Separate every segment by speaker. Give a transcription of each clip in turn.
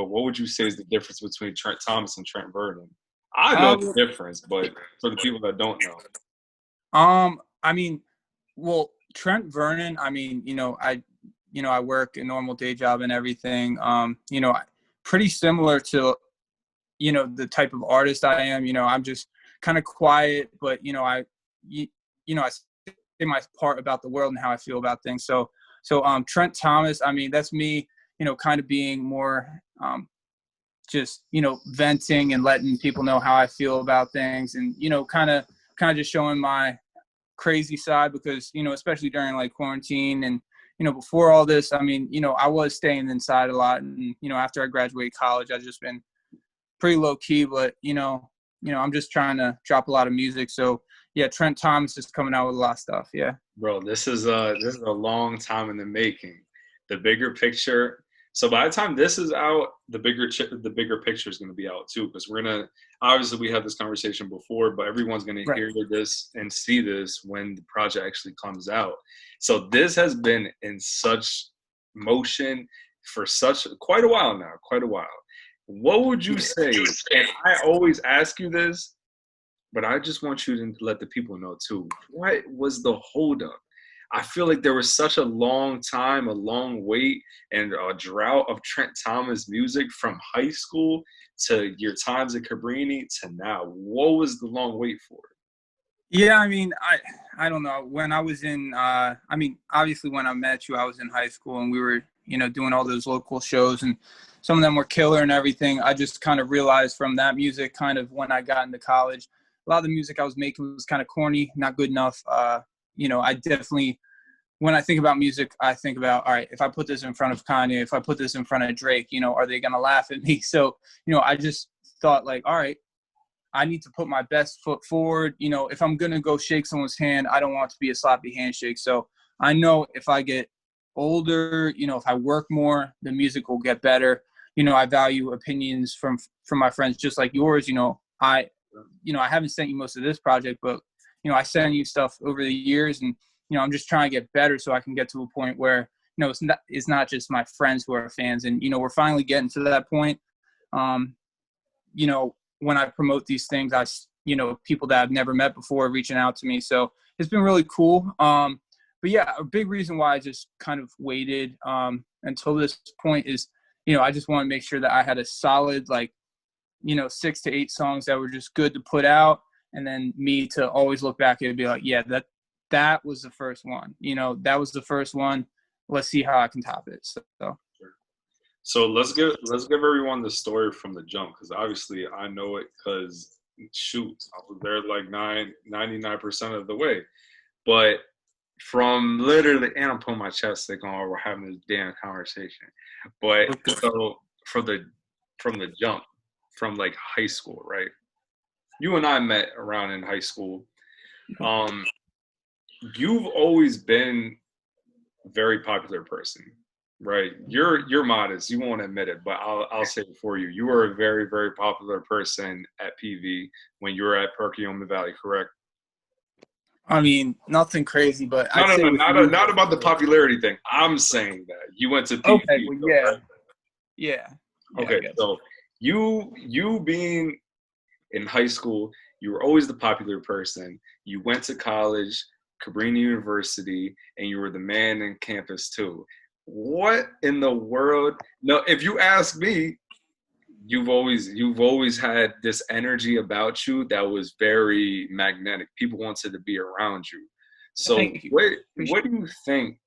Speaker 1: but what would you say is the difference between Trent Thomas and Trent Vernon? I know the difference, but for the people that don't know.
Speaker 2: I mean, well, Trent Vernon, I mean, I work a normal day job and everything. Pretty similar to, the type of artist I am. I'm just kind of quiet, but I say my part about the world and how I feel about things. So Trent Thomas, I mean, that's me, kind of being more just, venting and letting people know how I feel about things, and, kind of just showing my crazy side, because, especially during like quarantine and, before all this, I mean, I was staying inside a lot. And, after I graduated college, I've just been pretty low key, but, I'm just trying to drop a lot of music. So yeah, Trent Thomas is coming out with a lot of stuff. Yeah.
Speaker 1: Bro, this is a long time in the making. The bigger picture. So by the time this is out, the bigger picture is going to be out too, because we're gonna, obviously we had this conversation before, but everyone's going to hear this and see this when the project actually comes out. So this has been in such motion for quite a while now, What would you say? And I always ask you this, but I just want you to let the people know too. What was the holdup? I feel like there was such a long time, a long wait, and a drought of Trent Thomas music from high school to your times at Cabrini to now. What was the long wait for?
Speaker 2: Yeah, I mean, I don't know. When I was in, obviously when I met you, I was in high school and we were, doing all those local shows, and some of them were killer and everything. I just kind of realized from that music, kind of when I got into college, a lot of the music I was making was kind of corny, not good enough. I definitely, when I think about music, I think about, all right, if I put this in front of Kanye, if I put this in front of Drake, are they going to laugh at me? So, I just thought like, all right, I need to put my best foot forward. If I'm going to go shake someone's hand, I don't want it to be a sloppy handshake. So I know if I get older, if I work more, the music will get better. I value opinions from my friends, just like yours. I haven't sent you most of this project, but, I send you stuff over the years, and, I'm just trying to get better so I can get to a point where, it's not just my friends who are fans. And, we're finally getting to that point. When I promote these things, people that I've never met before reaching out to me. So it's been really cool. But yeah, a big reason why I just kind of waited until this point is, I just want to make sure that I had a solid, 6 to 8 songs that were just good to put out. And then me to always look back and be like, yeah, that was the first one. That was the first one. Let's see how I can top it.
Speaker 1: So let's give everyone the story from the jump, because obviously I know it, because shoot, I was there like 99% of the way. But from literally, and I'm putting my chest stick on while we're having this damn conversation. But so from the jump, from like high school, right? You and I met around in high school. You've always been a very popular person, right? You're modest. You won't admit it, but I'll say it for you. You were a very, very popular person at PV when you were at Perkiomen Valley, correct?
Speaker 2: I mean, nothing crazy, but
Speaker 1: not about the popularity thing. I'm saying that you went to PV.
Speaker 2: Okay, well, yeah, right? Yeah.
Speaker 1: Okay, so you being in high school, you were always the popular person. You went to college, Cabrini University, and you were the man in campus too. What in the world? No, if you ask me, you've always had this energy about you that was very magnetic. People wanted to be around you. So what do you think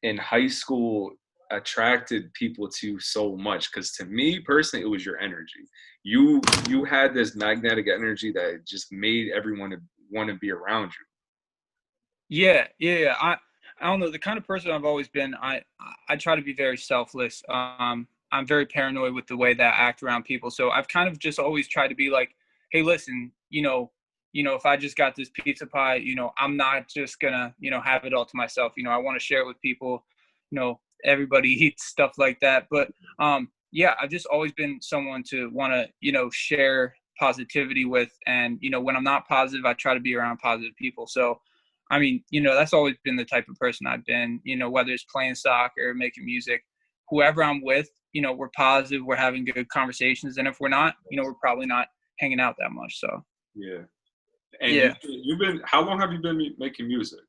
Speaker 1: in high school attracted people to you so much? Because to me personally, it was your energy. You had this magnetic energy that just made everyone want to be around
Speaker 2: you. Yeah. I don't know, the kind of person I've always been. I try to be very selfless. I'm very paranoid with the way that I act around people. So I've kind of just always tried to be like, hey, listen, if I just got this pizza pie, I'm not just gonna, have it all to myself. I want to share it with people. Everybody eats stuff like that. But yeah, I've just always been someone to want to, share positivity with. And, when I'm not positive, I try to be around positive people. So, I mean, that's always been the type of person I've been, whether it's playing soccer, making music, whoever I'm with, we're positive, we're having good conversations. And if we're not, we're probably not hanging out that much. So,
Speaker 1: Yeah. And
Speaker 2: yeah.
Speaker 1: you've been, how long have you been making music?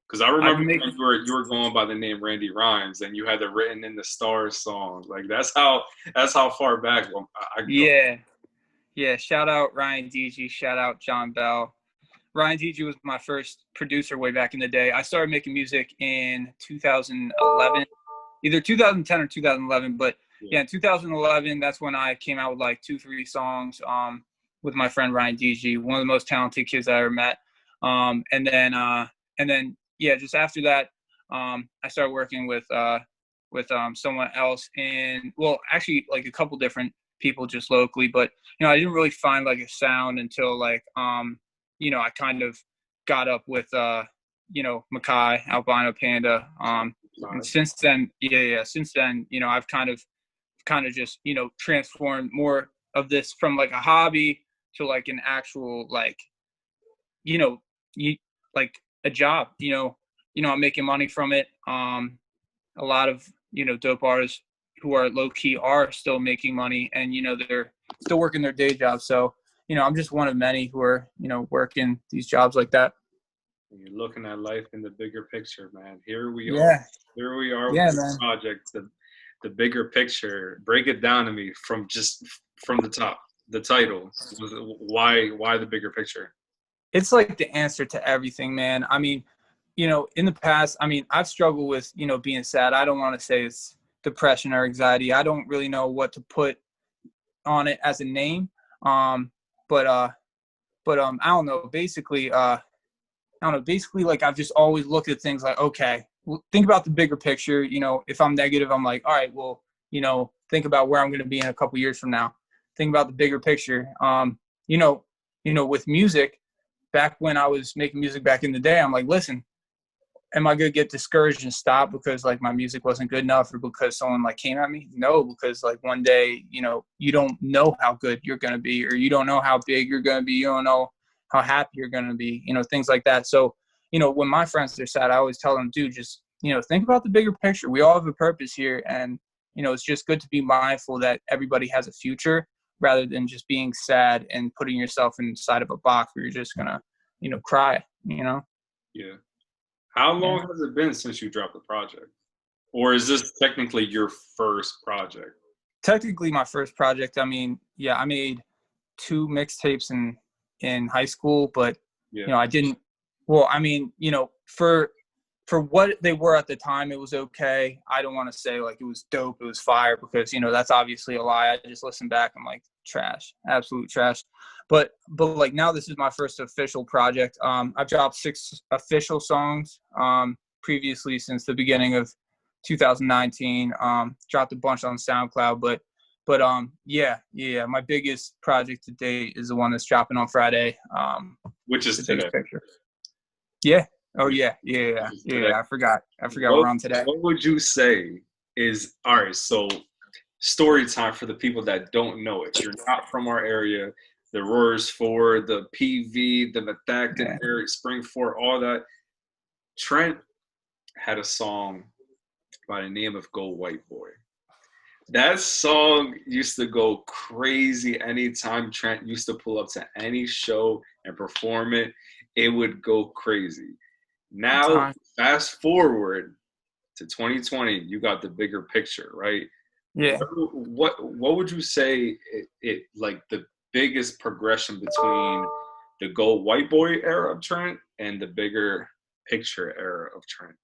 Speaker 1: Because I
Speaker 2: I've
Speaker 1: remember
Speaker 2: been
Speaker 1: when
Speaker 2: making,
Speaker 1: you were going by the name Randy Rhymes, and you had the Written in the Stars song. Like that's how far back I go.
Speaker 2: yeah. Yeah. Shout out Ryan DG. Shout out John Bell. Ryan DG was my first producer way back in the day. I started making music in 2011, either 2010 or 2011. But
Speaker 1: Yeah.
Speaker 2: yeah, in 2011, that's when I came out with like 2-3 songs with my friend Ryan DG, one of the most talented kids I ever met. And then yeah, just after that, I started working with someone else, and well, actually like a couple different people just locally, but I didn't really find like a sound until like I kind of got up with Makai, Albino Panda. And since then, since then, I've kind of just, transformed more of this from like a hobby to like an actual like, you like a job, I'm making money from it. A lot of, dope artists who are low key are still making money, and, they're still working their day job. So, I'm just one of many who are, working these jobs like that.
Speaker 1: You're looking at life in the bigger picture, man. Here we are.
Speaker 2: Yeah.
Speaker 1: Here we are with
Speaker 2: Yeah,
Speaker 1: this
Speaker 2: man.
Speaker 1: project, the bigger picture. Break it down to me from the top. The title. Why the bigger picture?
Speaker 2: It's like the answer to everything, man. I mean, in the past, I mean, I've struggled with, being sad. I don't want to say it's depression or anxiety. I don't really know what to put on it as a name. But I don't know. Basically, like I've just always looked at things like, okay, think about the bigger picture. If I'm negative, I'm like, all right, well, think about where I'm going to be in a couple years from now. Think about the bigger picture. With music, back when I was making music back in the day, I'm like, listen, am I going to get discouraged and stop because like my music wasn't good enough, or because someone like came at me? No, because like one day, you don't know how good you're going to be, or you don't know how big you're going to be. You don't know how happy you're going to be, things like that. So, when my friends are sad, I always tell them, dude, just, think about the bigger picture. We all have a purpose here. And, it's just good to be mindful that everybody has a future, rather than just being sad and putting yourself inside of a box where you're just going to, cry,
Speaker 1: Yeah. How
Speaker 2: Yeah.
Speaker 1: long has it been since you dropped the project? Or is this technically your first project?
Speaker 2: Technically my first project. I mean, yeah, I made 2 mixtapes in high school, but
Speaker 1: Yeah.
Speaker 2: I didn't. Well, I mean, for what they were at the time, it was okay. I don't want to say like it was dope, it was fire, because that's obviously a lie. I just listen back, I'm like, trash, absolute trash. But like now this is my first official project. I've dropped 6 official songs previously since the beginning of 2019. Dropped a bunch on SoundCloud, but yeah, my biggest project to date is the one that's dropping on Friday.
Speaker 1: Which is
Speaker 2: the
Speaker 1: today.
Speaker 2: biggest picture. Yeah. Oh
Speaker 1: Which
Speaker 2: yeah. I forgot we're on today.
Speaker 1: What would you say is, all right, so story time for the people that don't know it. You're not from our area. The Roars Ford, the PV, the Methacton, Eric Springford, all that. Trent had a song by the name of Go White Boy. That song used to go crazy anytime Trent used to pull up to any show and perform it. It would go crazy. Now, fast forward to 2020, you got the bigger picture, right?
Speaker 2: Yeah.
Speaker 1: What would you say it like the biggest progression between the Go White Boy era of Trent and the bigger picture era of Trent?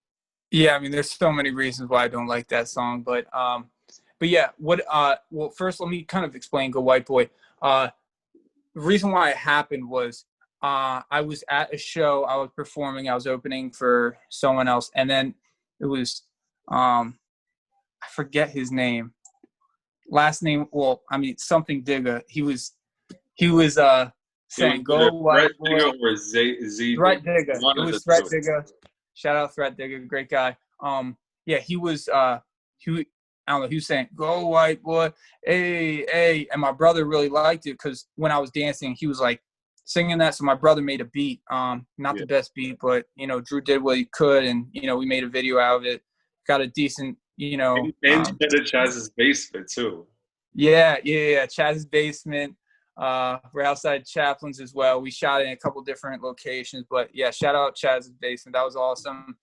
Speaker 2: Yeah, I mean, there's so many reasons why I don't like that song, but yeah, well, first let me kind of explain Go White Boy. The reason why it happened was I was at a show, I was performing, I was opening for someone else, and then it was I forget his name. Last name, well, I mean something Digga. He was saying Go White Boy.
Speaker 1: Or Z
Speaker 2: Threat Digga. It was Threat Digga. Shout out Threat Digga, great guy. Yeah, he was I don't know, he was saying Go White Boy, hey, and my brother really liked it because when I was dancing, he was like singing that. So my brother made a beat, not the best beat, but Drew did what he could, and we made a video out of it. Got a decent you know,
Speaker 1: And Cheddar Chaz's basement too.
Speaker 2: yeah. Chaz's basement. We're outside Chaplin's as well. We shot in a couple different locations, but yeah, shout out Chaz's basement. That was awesome.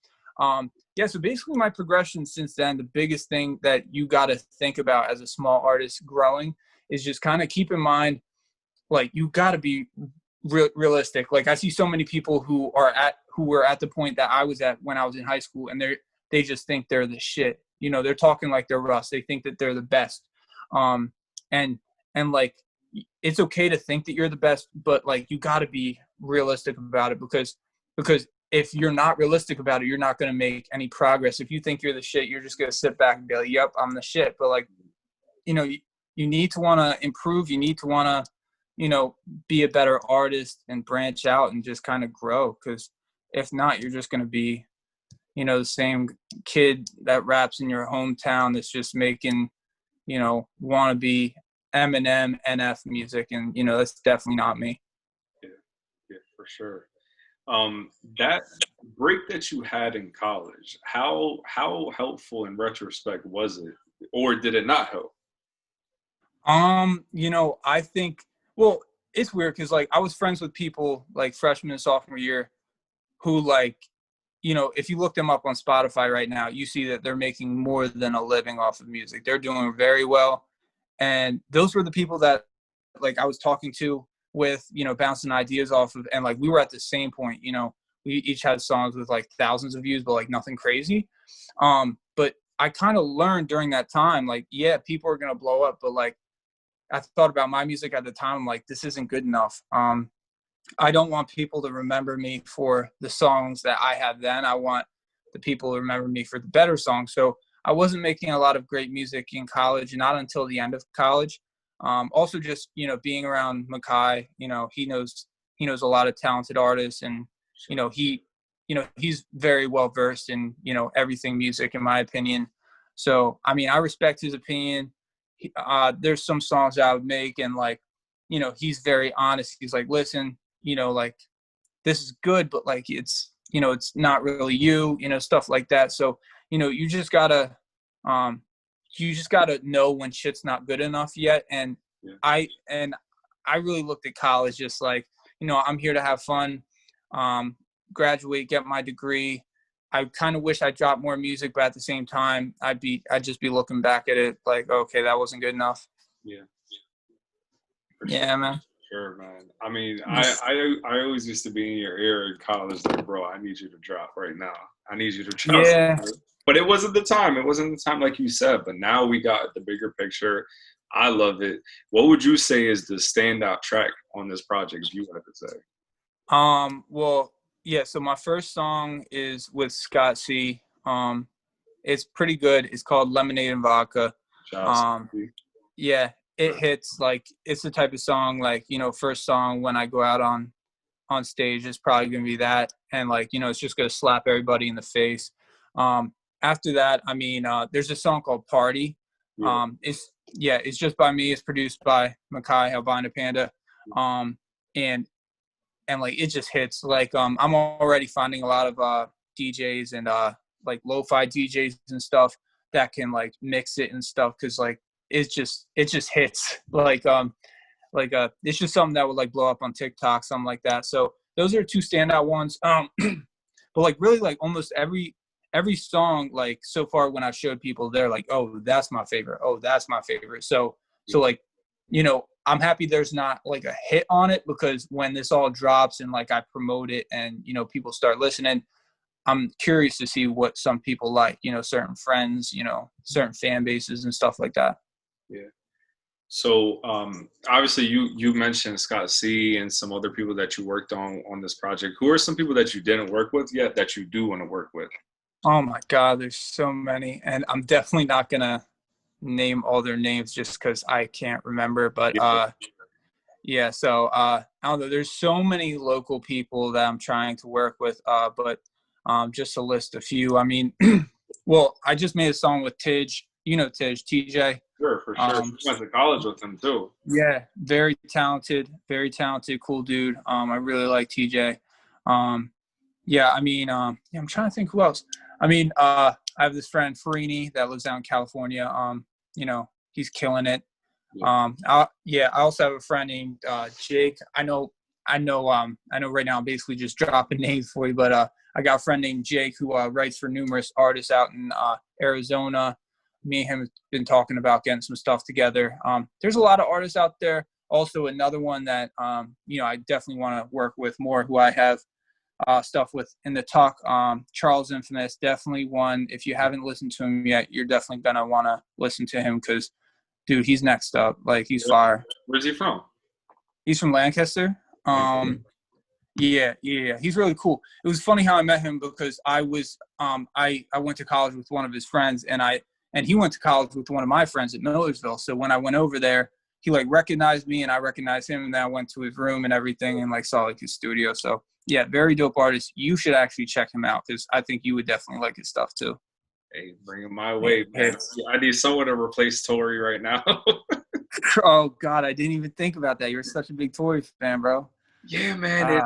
Speaker 2: Yeah, so basically my progression since then, the biggest thing that you got to think about as a small artist growing is just kind of keep in mind, like, you got to be realistic. Like, I see so many people who were at the point that I was at when I was in high school, and they just think they're the shit. You know, they're talking like they're Russ. They think that they're the best. Um, and like, it's okay to think that you're the best, but like, you got to be realistic about it, because if you're not realistic about it, you're not going to make any progress. If you think you're the shit, you're just going to sit back and be like, yep, I'm the shit. But like, you know, you need to want to improve. You need to want to, you know, be a better artist and branch out and just kind of grow. Because if not, you're just going to be, you know, the same kid that raps in your hometown that's just making, you know, wannabe Eminem NF music. And, you know, that's definitely not me.
Speaker 1: Yeah, for sure. That break that you had in college, how helpful in retrospect was it, or did it not help?
Speaker 2: You know, I think, well, it's weird because like I was friends with people like freshman and sophomore year who, like, you know, if you look them up on Spotify right now, you see that they're making more than a living off of music. They're doing very well. And those were the people that like I was talking to with, you know, bouncing ideas off of, and like we were at the same point, you know, we each had songs with like thousands of views, but like nothing crazy. But I kind of learned during that time, like, yeah, people are gonna blow up, but like I thought about my music at the time. I'm like, this isn't good enough. I don't want people to remember me for the songs that I had then. I want the people to remember me for the better songs. So I wasn't making a lot of great music in college, not until the end of college. Also, just, you know, being around Makai, you know, he knows a lot of talented artists, and you know, he's very well versed in, you know, everything music, in my opinion. So I mean, I respect his opinion. There's some songs I would make, and like, you know, he's very honest. He's like, listen, you know, like, this is good, but like, it's, you know, it's not really you, you know, stuff like that. So, you know, um, you just gotta know when shit's not good enough yet. And
Speaker 1: Yeah.
Speaker 2: I really looked at college just like, you know, I'm here to have fun, graduate, get my degree. I kind of wish I dropped more music, but at the same time, I'd just be looking back at it like, okay, that wasn't good enough.
Speaker 1: Yeah, for sure.
Speaker 2: Yeah, man.
Speaker 1: Sure, man. I mean, I always used to be in your ear in college, like, bro, I need you to drop right now. I need you to drop.
Speaker 2: Yeah.
Speaker 1: But it wasn't the time. It wasn't the time, like you said. But now we got the bigger picture. I love it. What would you say is the standout track on this project, if you had to say?
Speaker 2: Well, yeah, so my first song is with Scott C. It's pretty good. It's called Lemonade and Vodka. Um, yeah, it hits. Like, it's the type of song, like, you know, first song when I go out on stage is probably gonna be that, and like, you know, it's just gonna slap everybody in the face. After that, I mean, there's a song called Party.
Speaker 1: Yeah.
Speaker 2: It's just by me. It's produced by Makai Albina Panda. And like, it just hits. Like, I'm already finding a lot of DJs and like lo-fi DJs and stuff that can like mix it and stuff, because like it just hits. It's just something that would like blow up on TikTok, something like that. So those are two standout ones. But like, really, like, almost every song, like, so far when I showed people, they're like, oh, that's my favorite. Oh, that's my favorite. So like, you know, I'm happy there's not like a hit on it, because when this all drops and like I promote it and, you know, people start listening, I'm curious to see what some people like, you know, certain friends, you know, certain fan bases and stuff like that.
Speaker 1: Yeah. So obviously you mentioned Scott C and some other people that you worked on this project. Who are some people that you didn't work with yet that you do want to work with?
Speaker 2: Oh my God, there's so many. And I'm definitely not going to name all their names just because I can't remember. But yeah, so I don't know. There's so many local people that I'm trying to work with. But just to list a few, I mean, well, I just made a song with Tidge. You know Tidge, TJ.
Speaker 1: Sure, for sure. You went to college with him too.
Speaker 2: Yeah, very talented, cool dude. I really like TJ. Yeah, I mean, yeah, I'm trying to think who else. I mean, I have this friend Farini that lives out in California. He's killing it.
Speaker 1: Yeah.
Speaker 2: I also have a friend named Jake. I know right now I'm basically just dropping names for you, but I got a friend named Jake who writes for numerous artists out in Arizona. Me and him have been talking about getting some stuff together. There's a lot of artists out there. Also, another one that I definitely want to work with more, who I have stuff with in the talk. Charles Infamous, definitely one. If you haven't listened to him yet, you're definitely gonna want to listen to him because, dude, he's next up. Like, he's fire.
Speaker 1: Where's he from?
Speaker 2: He's from Lancaster.
Speaker 1: Okay.
Speaker 2: Yeah. He's really cool. It was funny how I met him because I went to college with one of his friends, and he went to college with one of my friends at Millersville. So when I went over there, he like recognized me and I recognized him, and then I went to his room and everything and like saw like his studio. So yeah, very dope artist. You should actually check him out because I think you would definitely like his stuff too.
Speaker 1: Hey, bring him my way, man. I need someone to replace Tori right now.
Speaker 2: Oh God, I didn't even think about that. You're such a big Tory fan, bro.
Speaker 1: Yeah, man.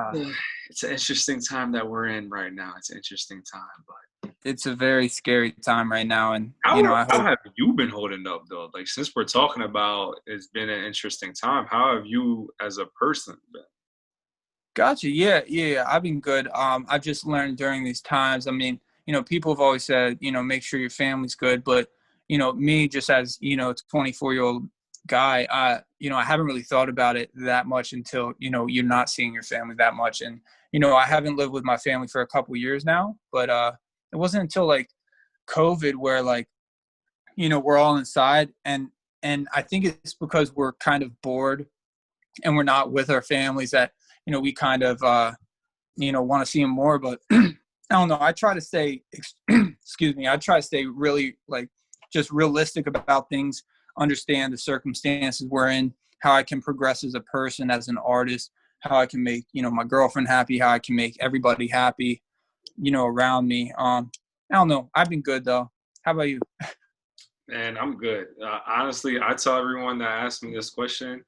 Speaker 1: It's an interesting time that we're in right now. It's an interesting time, but
Speaker 2: it's a very scary time right now. And
Speaker 1: how have you been holding up though? Like, since we're talking about it's been an interesting time, how have you as a person been?
Speaker 2: Gotcha. Yeah. I've been good. I've just learned during these times. I mean, people have always said, make sure your family's good, but me just as a 24-year-old guy, I haven't really thought about it that much until you're not seeing your family that much. And I haven't lived with my family for a couple of years now, but it wasn't until like COVID where like we're all inside, and I think it's because we're kind of bored and we're not with our families that we kind of want to see them more. But I don't know, I try to stay excuse me, I try to stay really like just realistic about things, understand the circumstances we're in, how I can progress as a person, as an artist, how I can make, my girlfriend happy, how I can make everybody happy, around me. I don't know. I've been good though. How about you?
Speaker 1: Man, I'm good. Honestly, I tell everyone that asks me this question,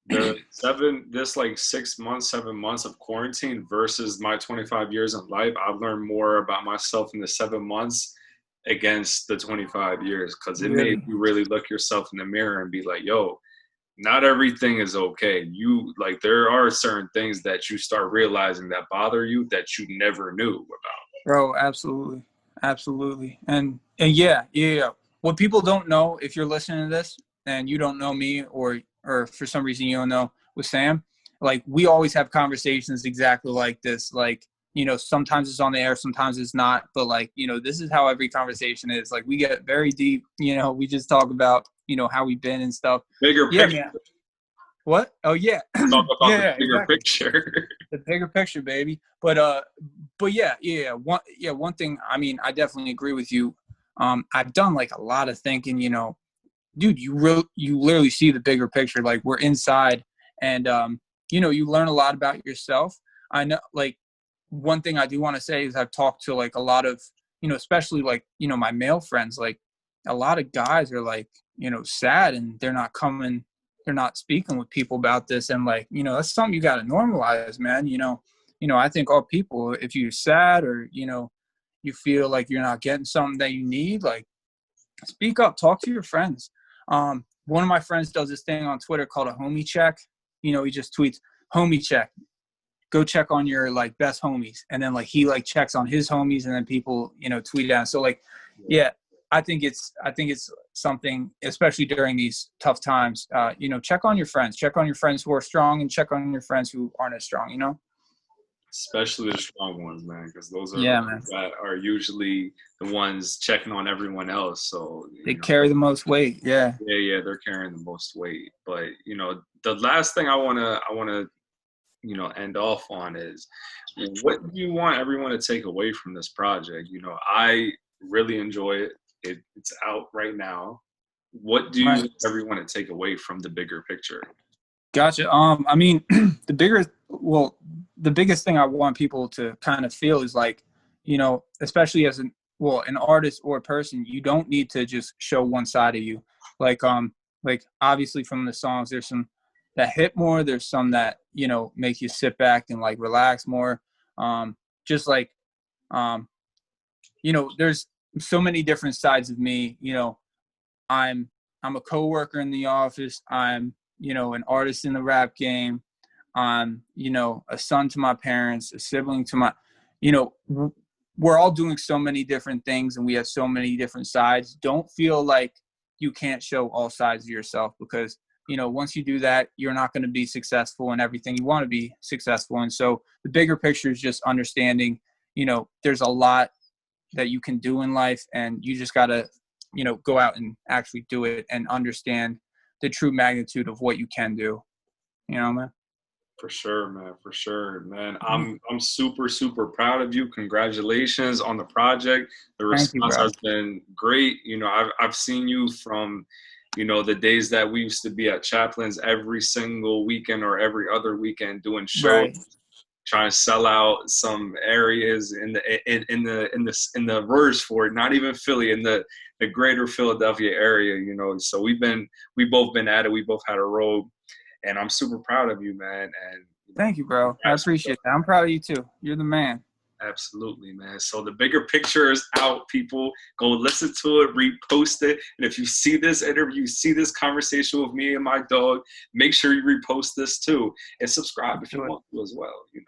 Speaker 1: this like 6 months, 7 months of quarantine versus my 25 years of life, I've learned more about myself in the 7 months against the 25 years, because it made you really look yourself in the mirror and be like, yo, not everything is okay. You like, there are certain things that you start realizing that bother you that you never knew about.
Speaker 2: Bro, absolutely. And yeah. What people don't know, if you're listening to this and you don't know me, or for some reason you don't know with Sam, like, we always have conversations exactly like this. Like, sometimes it's on the air, sometimes it's not, but like, this is how every conversation is. Like, we get very deep, we just talk about, how we've been and stuff.
Speaker 1: Bigger picture.
Speaker 2: Man. What? Oh yeah.
Speaker 1: Talk about the bigger
Speaker 2: exactly.
Speaker 1: picture.
Speaker 2: The bigger picture, baby. But yeah. One thing, I mean, I definitely agree with you. I've done like a lot of thinking, dude, you literally see the bigger picture. Like, we're inside, and you learn a lot about yourself. I know, like, one thing I do want to say is I've talked to like a lot of, especially like, my male friends, like a lot of guys are like, sad, and they're not speaking with people about this. And like, that's something you got to normalize, man. I think all people, if you're sad or, you feel like you're not getting something that you need, like, speak up, talk to your friends. One of my friends does this thing on Twitter called a homie check. He just tweets, homie check, go check on your like best homies. And then like, he like checks on his homies, and then people, tweet out. So like, yeah, I think it's something, especially during these tough times, check on your friends who are strong, and check on your friends who aren't as strong,
Speaker 1: Especially the strong ones, man, because those are
Speaker 2: the
Speaker 1: ones that are usually the ones checking on everyone else. So
Speaker 2: they carry the most weight. Yeah,
Speaker 1: they're carrying the most weight. But the last thing I wanna end off on is, what do you want everyone to take away from this project? I really enjoy it. It's out right now. What do you want everyone to take away from the bigger picture?
Speaker 2: Gotcha. I mean, the biggest thing I want people to kind of feel is like, especially as an artist or a person, you don't need to just show one side of you. Like obviously from the songs, there's some that hit more. There's some that, make you sit back and like relax more. Just like, there's so many different sides of me. You know, I'm a coworker in the office. I'm, you know, an artist in the rap game. I'm, you know, a son to my parents, a sibling to my, you know, we're all doing so many different things and we have so many different sides. Don't feel like you can't show all sides of yourself, because, you know, once you do that, you're not going to be successful in everything you want to be successful. And so the bigger picture is just understanding, you know, there's a lot that you can do in life, and you just got to, you know, go out and actually do it and understand the true magnitude of what you can do. You know, man.
Speaker 1: For sure, man. For sure, man.
Speaker 2: Mhm.
Speaker 1: I'm super super proud of you. Congratulations on the project. The
Speaker 2: Thank you,
Speaker 1: response
Speaker 2: bro.
Speaker 1: has been great. You know, I've seen you from, you know, the days that we used to be at Chaplin's every single weekend or every other weekend doing shows,
Speaker 2: Right.
Speaker 1: trying to sell out some areas in the Royersford, not even Philly, in the greater Philadelphia area. You know, so we both been at it. We both had a road, and I'm super proud of you, man. And you know,
Speaker 2: Thank you, bro. I
Speaker 1: congrats.
Speaker 2: appreciate that. I'm proud of you too. You're the man.
Speaker 1: Absolutely, man. So the bigger picture is out, people. Go listen to it, repost it. And if you see this interview, you see this conversation with me and my dog, make sure you repost this too. And subscribe if you
Speaker 2: Do it.
Speaker 1: want to as well, you know.